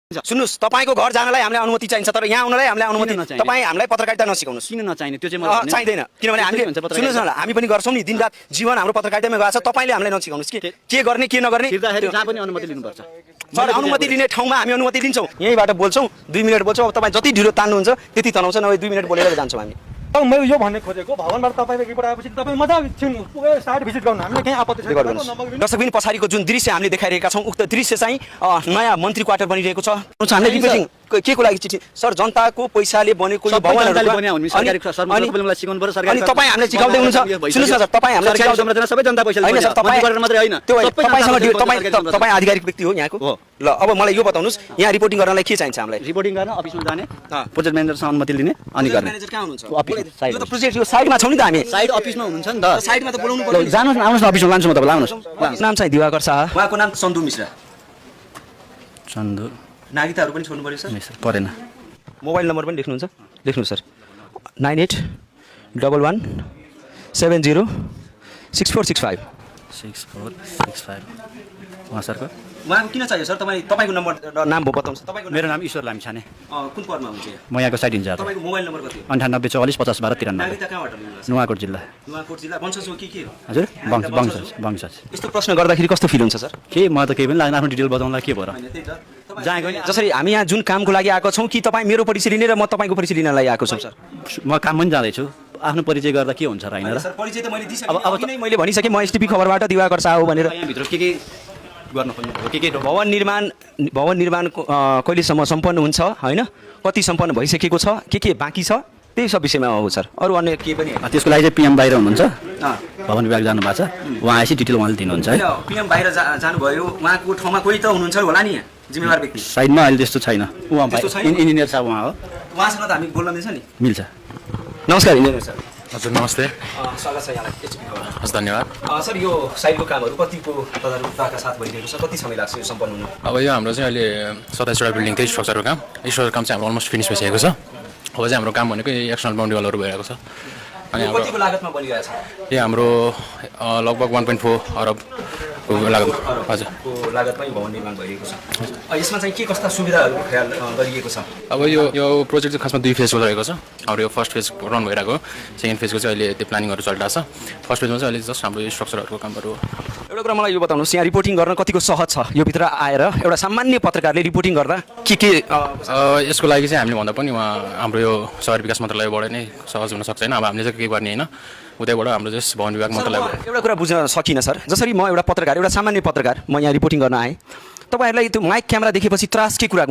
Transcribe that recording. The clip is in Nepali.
सुन्नुस् तपाईको घर जानलाई हामीलाई अनुमति चाहिन्छ तर यहाँ आउनलाई हामीलाई अनुमति नचाहिन्छ तपाई हामीलाई पत्रकारिता नसिकाउनुस् किन नचाहिने त्यो चाहिँ मलाई चाहिदैन किनभने हामीले सुन्नुस् न हामी पनि गर्छौं नि दिनरात जीवन हाम्रो पत्रकारितामा गएको छ तपाईले हामीलाई नसिकाउनुस् के गर्ने के नगर्ने सिर्दाखेरि जहाँ पनि अनुमति लिनुपर्छ सर अनुमति लिने ठाउँमा हामी अनुमति लिन्छौं यहीबाट बोल्छौं 2 मिनेट बोल्छौं अब तपाई जति ढिलो तान्नुहुन्छ त्यति तनाउँछ नभए 2 मिनेट बोलेर जान्छौं हामी अब मैले यो भन्ने खोजेको भवनबाट तपाईको रिपोर्ट आएपछि तपाई मजा पुगेर साइट भिजिट गर्नु हामीले कहीं आपत्ति छैन दर्शक पनि पछाडीको जुन दृश्य हामीले देखाइरहेका छौं उक्त दृश्य चाहिँ नयाँ मन्त्री क्वार्टर बनिरहेको छ हामीले रिपोर्टिङ के को लागि चिठी सर जनताको पैसाले बनेको यो भवनहरु अनि तपाई हामीले सिकाउँदै हुनुहुन्छ सुन्नुस् न सर तपाई हामीलाई सिकाउँदै सबै जनता पैसाले हैन सर तपाई गरेर मात्रै हैन तपाईसँग तपाई आधिकारिक व्यक्ति हो यहाँको ल अब मलाई यो बताउनुस् यहाँ रिपोर्टिङ गर्नलाई के चाहिन्छ हामीलाई रिपोर्टिङ गर्न अफिसमा जाने प्रोजेक्ट म्यानेजरसँग अनुमति लिने अनि गर्ने म्यानेजर कहाँ हुनुहुन्छ अफिस यो त प्रोजेक्ट यो साइडमा छौ नि त हामी साइड अफिसमा हुनुहुन्छ नि त साइडमा त बोलाउनु पर्छ जानुस् न आउनुस् न अफिसमा लान्छु म तपाईलाई आउनुस् नाम चाहिँ दिवाकर शाह उहाँको नाम चन्दु मिश्रा चन्दु नागरिकताहरु पनि छोड्नु पर्यो सर परेन मोबाइल नम्बर पनि लेख्नुहुन्छ लेख्नु सर 9811 70 6465 उहाँ सरको उहाँको किन चाहियो सर तपाईको नम्बर नाम बताउनुस् तपाईको मेरो नाम ईश्वर लामिछाने कुन पदमा हुनुहुन्छ म यहाँको साइड इन्चार्ज तपाईको मोबाइल नम्बर कति हो 98 44 50 12 93 नागरिकता कहाँबाट लिनुहुन्छ नुवाकोट जिल्ला वंशज हो के हो हजुर वंशज यस्तो प्रश्न गर्दाखेरि कस्तो फिल हुन्छ सर के म त केही पनि लाग्दैन आफ्नो डिटेल बताउँला के भएर जहाँ गयो जसरी हामी यहाँ जुन कामको लागि आएको छौँ कि तपाईँ मेरो परिचय लिने र म तपाईँको परिचय लिनलाई आएको छौँ सर म काम पनि जाँदैछु आफ्नो परिचय गर्दा के हुन्छ र हैन र परिचय त मैले दिइसकेँ अब किन मैले भनिसकेँ म एसटिपी खबरबाट दिवाकर शाह हो भनेर यहाँ भित्र के गर्न खोज्नु के भवन निर्माण कहिलेसम्म सम्पन्न हुन्छ हैन कति सम्पन्न भइसकेको छ के बाँकी छ त्यही सब विषयमा हो सर अरू अन्य के पनि त्यसको लागि चाहिँ पीएम बाहिर हुनुहुन्छ भवन विभाग जानु भएको छ उहाँ आएपछि डिटेल उहाँले दिनुहुन्छ है पीएम बाहिर जानुभयो उहाँको ठाउँमा कोही त हुनुहुन्छ होला नि जिम्मेवार व्यक्ति साइडमा अहिले त्यस्तो छैन उहाँ इन्जिनियर साहब उहाँ हो उहाँसँग त हामी बोल्न मिल्छ नि मिल्छ नमस्कार इन्जिनियर सर हजुर नमस्ते स्वागत छ यहाँलाई एचपी खबर हस् धन्यवाद सर यो साइडको कामहरू कतिको तदारुकताका साथ भइरहेको छ कति समय लाग्छ यो सम्पन्न हुन अब यो हाम्रो चाहिँ अहिले 27वटा बिल्डिङ चाहिँ स्ट्रक्चरको काम स्ट्रक्चर काम चाहिँ हाम्रो अलमोस्ट फिनिस भइसकेको छ अब चाहिँ हाम्रो काम भनेको एक्सटर्नल बाउन्ड्री वालहरू भइरहेको छ अनि कतिको लागतमा बनिरहेको छ यो हाम्रो लगभग 1.4 अरब लागत हजुर लागतमै भवन निर्माण भइरहेको छ यसमा चाहिँ के कस्ता सुविधाहरूको ख्याल गरिएको छ अब यो प्रोजेक्ट चाहिँ खासमा 2 फेजको रहेको छ हाम्रो यो फर्स्ट फेज रन भइरहेको सेकेन्ड फेजको चाहिँ अहिले त्यो प्लानिङहरू चलिरहेको छ फर्स्ट फेजमा चाहिँ अहिले जस्ट हाम्रो यो स्ट्रक्चरहरूको कामहरू एउटा कुरा मलाई यो बताउनुहोस् यहाँ रिपोर्टिङ गर्न कतिको सहज छ यो भित्र आएर एउटा सामान्य पत्रकारले रिपोर्टिङ गर्दा के यसको लागि चाहिँ हामीले भन्दा पनि उहाँ हाम्रो यो शहर विकास मन्त्रालयबाट नै सहज हुन सक्छ हैन अब हामीले चाहिँ के गर्ने हैन उतैबाट हाम्रो जस्ट भवन विभाग मन्त्रालयबाट एउटा कुरा बुझ्न सकिनँ सर जसरी म एउटा पत्रकार एउटा सामान्य पत्रकार म यहाँ रिपोर्टिङ गर्न आएँ तपाईहरुलाई त्यो माइक क्यामेरा देखेपछि त्रास के कुरा